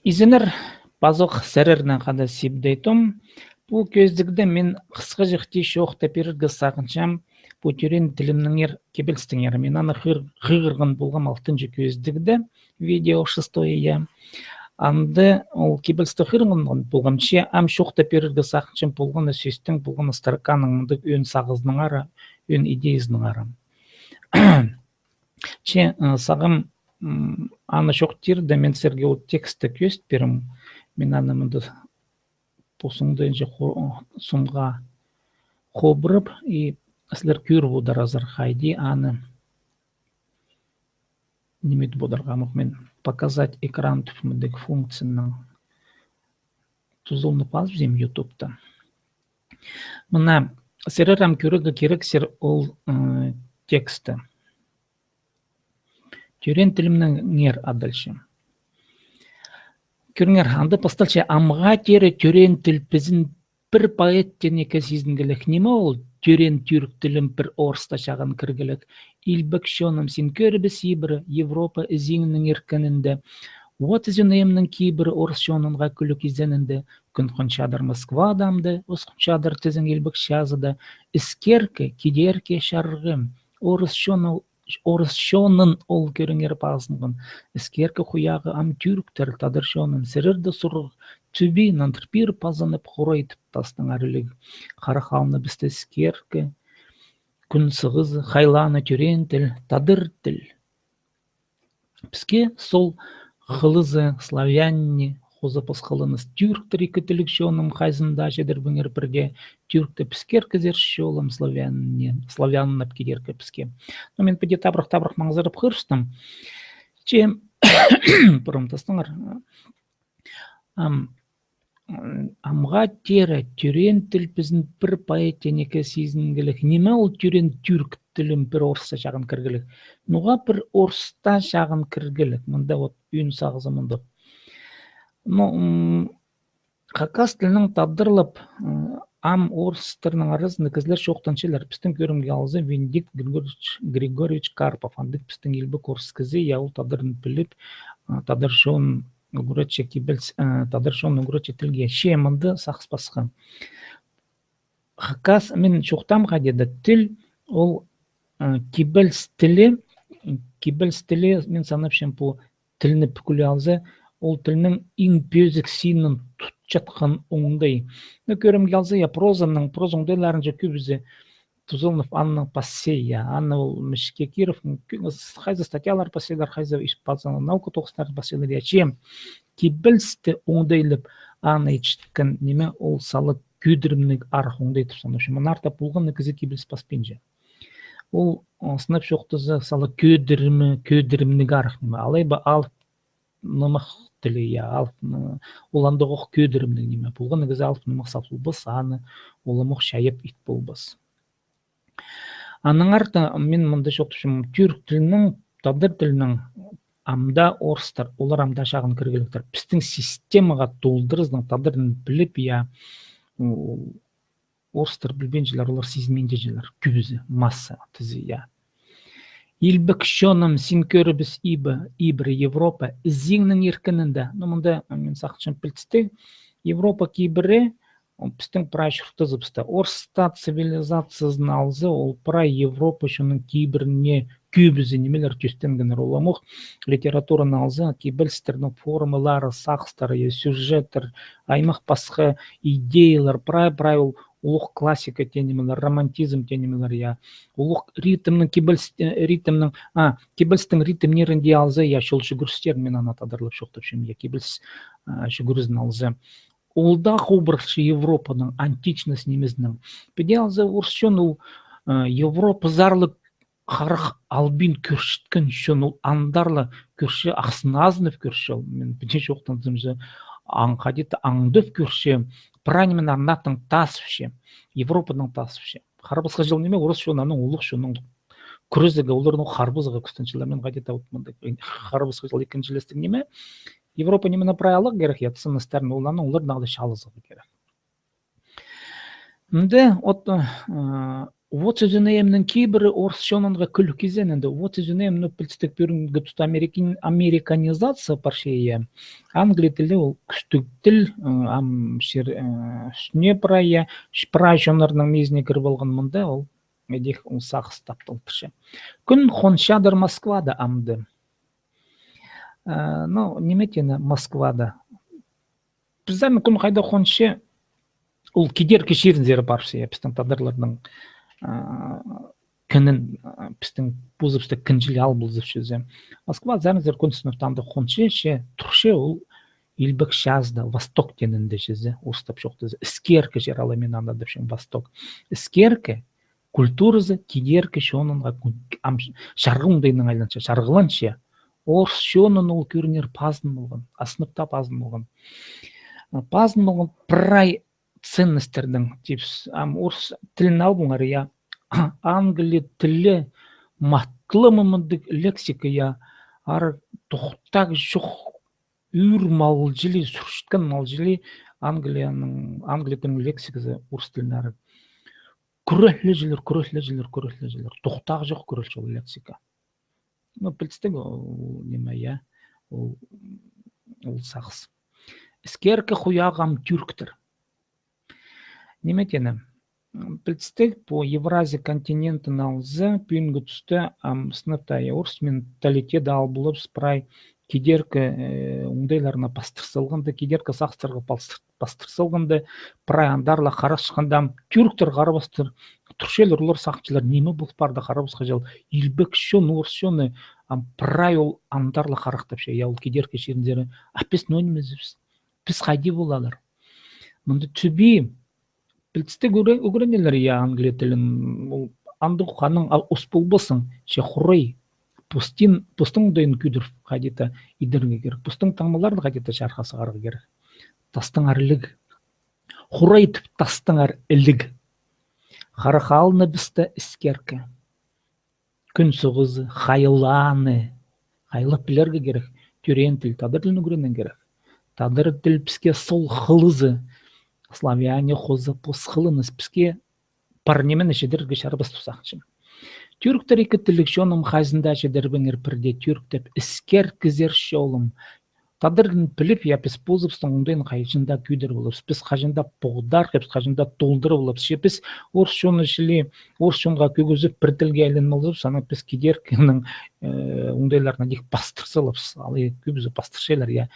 Изенер базық сәрернен қада сибдейтім. Бұл көздігді мен қысқы жықты шоқта періргі сақыншам бұтерен тілімнің кебелстің ер. Мен аны ғығырғын болғам алтыншы көздігді видео шестое. Анды ол кебелсті ғырғын болғамше ам шоқта періргі сақыншам болғаны сөстің болғаны старканың мұндық өн сағызның ара, өн идеязның ара. Че сағым аны шоқтирді мен сәрге ол тексті көст берім. Мен аны мұнды посуңды энже сумға қобырып, и сілер көр бұдар азыр хайди аны немет бұдарға мен показать экран түпіміндегі функцияның тұзылны паз бізем ютубта. Мұна сәрерам көрігі керек сер ол тексті. Түрен тілімнің нер адылшы. Көріңер, анды посталча амға тері түрен тіл бізін бір поэт тенеке сезінгілік. Неме ол түрен түрк тілім бір орыста шағын кіргілік. Илбік шоным сен көрі сибірі Европа ізіңнің еркінінде. Вот үзінемнің кейбірі орыс шонынға күлік ізенінде. Күн құншадар Москва адамды, өз құншадар тізін илбік шазыды. Іскерке, кедерке шарғым, орыс шонын ол көріңер пағызынғын. Іскерке құяғы ам түріктер тадыр шонын сірірді сұрғы түбі нантырпир пазынып құрайтып тастың әрілігі. Қарақалыны бізді іскерке, күн сығызы, хайланы түрен тіл, тадыр тіл. Бізге сол ғылызы славянне, қозы пасқалыныз түріктер екі тілік шоным қайзында жедір бүңер бірге түрікті піскер кезер шолым славянын әпкедеркі піске. Но мен піде табрақ маңызырып қырыстым. Че бұрымтастыңыр. Амға тері түрен тіл бізін бір поэтенеке сезінгілік. Неме ол түрен түрк тілім бір орыста шағын кіргілік. Нұға бір орыста шағын кіргілік. Мұнда от үйін сағызы мұнды. Қақас тілінің тадырлып ам орыстарының арасында кізлер шоқтаншылар. Пістің көрімге алызы Венедикт Григорьевич Карпов. Андық пістің елбік орыс кізі яул тадырын біліп, тадыр шоң ұғырачы кебілс, тадыр шоң ұғырачы тілге шемінді сақспасқы. Қақас мен шоқтам қадеді тіл, ол кебілс тілі мен санап шем бұл тіліні пүкілі алызы, ол тілінің ең пөзік синын тұтчатқан оңдай. Көрімге алзы, прозаның оңдайларынша көбізі Тузылнов Анна Пассея, Анна Мишкекиров, қайзы статьялар пассейлар, қайзы испазаны наука тоқыстарын пассейлар. Чем кебілсті оңдайлып Анна ечіткін неме ол салы көдірімнік арық оңдайтып санышы. Мұнарта болғаны кізі кебілс паспенже. Ол сынып шоқтызы салы көдірімнік арық неме. Алайба алып нымық тілі, оланды оқ көдірімнік неме. Болғаны кізі алып нымық сапылбыз, аны олымық шайып ит болбыз. Аның арты мен мұнда шоқтышым түрк тілінің, тадыр тілінің амда орыстар, олар амда шағын кіргіліктер. Пістің системаға толдырыздың тадырын біліп, орыстар білбенжілер, олар сезменжелер, күбізі, масса, тізі, Илбік шоным сен көрі біз ибірі Европа, ізіңнің еркінінде. Мұнда мен сақшым білтісті, Европа кейбірі, пістің прай шұртызы пісті. Орыста цивилизациясын алзы, ол прай Европа шының кейбіріне көбізі немелер түстенгенер оламық. Литератураны алзы, кейбілстердің формалары, сақстары, сюжеттер, аймақ басқа идеялар, прай ол ұлық классика тенемелер, романтизм тенемелер, ұлық ритмнің кебілстің ритмнерінде алзы, шол жүгірістер мен анатадырлып шоқтыпшым, кебілс жүгірізін алзы. Олда қобыршы Европаның античность немезнің. Педе алзы орысшын ол Европа зарлы қарық албин көршіткен шын ол андарлы көрші ақсыназынып көрші. Мен педе жоқтан зімзі аңқадеті аңдып көрші. Пранемен арнатың тасыпшы. Европаның тасыпшы. Қарбызға жыл неме орыс шонаның ұлық шоның күрізігі олардың қарбызға күстіншілермен қадеті ауытмады. Қарбызға жыл екіншілестік неме? Европа немені прайлық керек, цінностерін оланы олар нағды шалызығы керек. Мінде, Вот өзүнемнің кейбірі орысшонынға күлі кезен енді. Вот өзүнемнің пілстік бүрінгі тұт американизация паршея. Англия тілі ол күштік тіл, үстіне прая, шпрай жонарының мезіне кіріп алған мұнда, ол медех ол сақыс таптылтыршы. Күн хоншадыр Москвада амды. Ну, неметені Москвада. Бізден күн қайда хоншы, ол кедер кешерін зері паршея, біздің тадырлардың кінін біздің бұзыпсты кінжілі ал бұзыпшызе. Москва зәрінзер күнсініфтанды қоншы тұршы ол илбік шазды, восток денінде жезе, устап жоқты. Іскеркі жер аламен андадыпшын восток. Іскеркі, культурызы, кедеркі шонынға шарғымдайының айланша, шарғыланша. Орыс шонын ол көрінер пазын болған, асыныпта пазын болған. Пазын болған прай ценностердің, орыс тілін албыңар, я, Англия тілі матлы мұмындық лексика, я, ары тоқтақ жоқ үйір малжылы, сүршіткен малжылы Англияның лексикасы орыс тілін ары. Күрәлі жылыр, тоқтақ жоқ күрәл жол лексика. Ну, білістің, неме, я, ол сақыз. Іскеркі құяғам түрктір. Неметені, білістік, по Евразия континентін алзы, пүйінгі түсті сыныпта орыс менталитеті ал болып спрай кедеркі оңдайларына пастырсылғынды, кедеркі сақстырғы пастырсылғынды, прай андарлы қарашқанда түрктір қарабастыр, тұршел ұрлар сақчылар немі бұл барды қарабасқа жал, илбек шон, орыс шоны, прай ол андарлы қарақтап ше, я ол кедеркі шеріндері, біз нөніміз, біз қайди боладыр. Мұнды түбі, білістік өгіренелер, я, Англия тілін, андық қаның ұспыл болсын, ше құрай, пустың дайын күдір қадеті идерге керек, пустың таңмаларды қадеті шарқасы қарға керек. Тастың әрліг, құрай түп тастың әрліг, қарақалыны бісті іскеркі, күн сұғызы, қайланы, қайлап білерге керек, түрен тіл, тадыр тілін өгіренен керек. Тадыр тіл біске сол қылызы, славяне қозы посқылыныз біске парнемен ішедірге шарбас тұсақшым. Түріктер екі тілік шоным қайзында жедербіңер бірде түріктеп іскер кізер шолым. Тадырын біліп, я біз позыпстың оңдайын қайжында күйдір болып, біз қажында поғдар, қажында толдыры болып, біз орыс шоны жілі, орыс шонға көгізіп бір тілге әлін олып, саны біз кедеркінің оңдайларына дек бастырсылып, алы көбізі бастыршелер, я,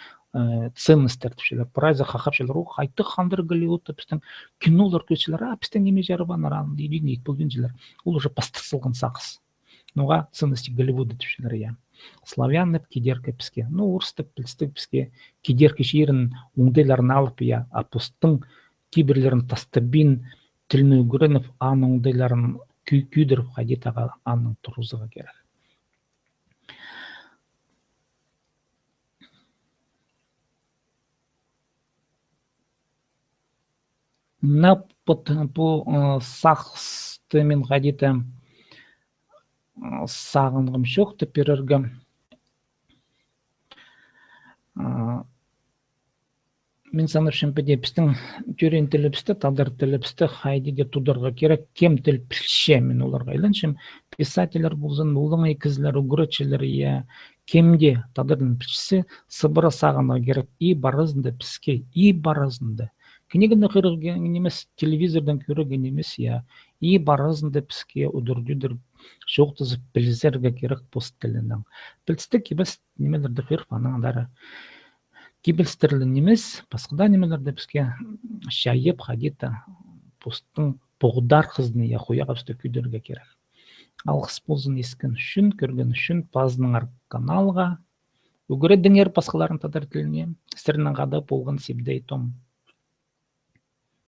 ценностер түшелер, прайза қақапшелер, о, қайты қандыр Голливудта біздің кинолар көшелер, біздің неме жарыбанар, дейін ек болгенжелер, ол уже бастырсылған сақыз. Ноға ценности Голливуда түшелер, я. Славянып кедеркі бізге, ну, орыстық білістік бізге кедеркі жерін оңдайларын алып, я, апостың кейбірлерін тастабин, тіліні өгірініп, аның оңдайларын күйдіріп, қадетаға аның тұрузыға керек. На по сақсты мен қадеті сағынғым шоқты перергі. Мен саныршым пәде біздің түрен тіліпісті, тадыр тіліпісті қайдеде тұдырға керек, кем тіл пілше мен оларға айланшым. Писателер болсын, олың екізілер, үгіретшілер, кемде тадырдың пілшісі сыбыра сағынға керек, и барызынды піске, и барызынды. Книганы қырылген емес, телевизордан көрген емес, и барызынды піске ұдыр-дүдір жоқтызып білізерге керек пост тілінің. Білісті кебіс немелерді қырфаныңдары. Кебілстірлін емес, басқыда немелерді бізге шайып қадеті посттың бұғдар қызыны қоя қапсты күйдерге керек. Алғыс болсын ескін үшін, көрген үшін пазының каналға. Үгіре діңер басқаларын тадар тіліне, сірінің қады болған себдей том.